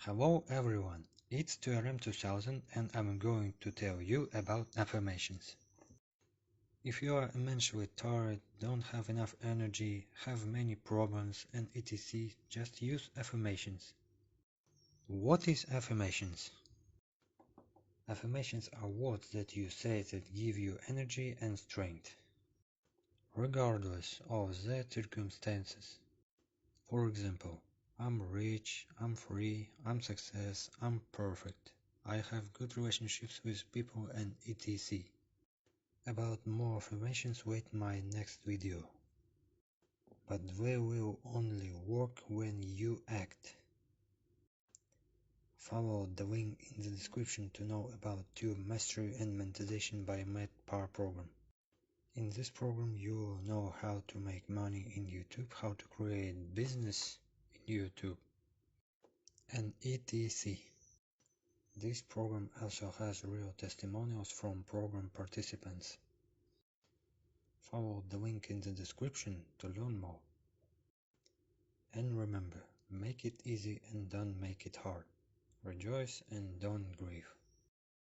Hello everyone, it's 2RM2000 and I'm going to tell you about affirmations. If you are immensely tired, don't have enough energy, have many problems and etc., just use affirmations. What is affirmations? Affirmations are words that you say that give you energy and strength, regardless of the circumstances. For example, I'm rich, I'm free, I'm success, I'm perfect, I have good relationships with people and etc. About more affirmations wait my next video. But they will only work when you act. Follow the link in the description to know about Tube Mastery and Monetization by Matt Par program. In this program you will know how to make money in YouTube, how to create business in YouTube, and etc. This program also has real testimonials from program participants. Follow the link in the description to learn more. And remember, make it easy and don't make it hard. Rejoice and don't grieve.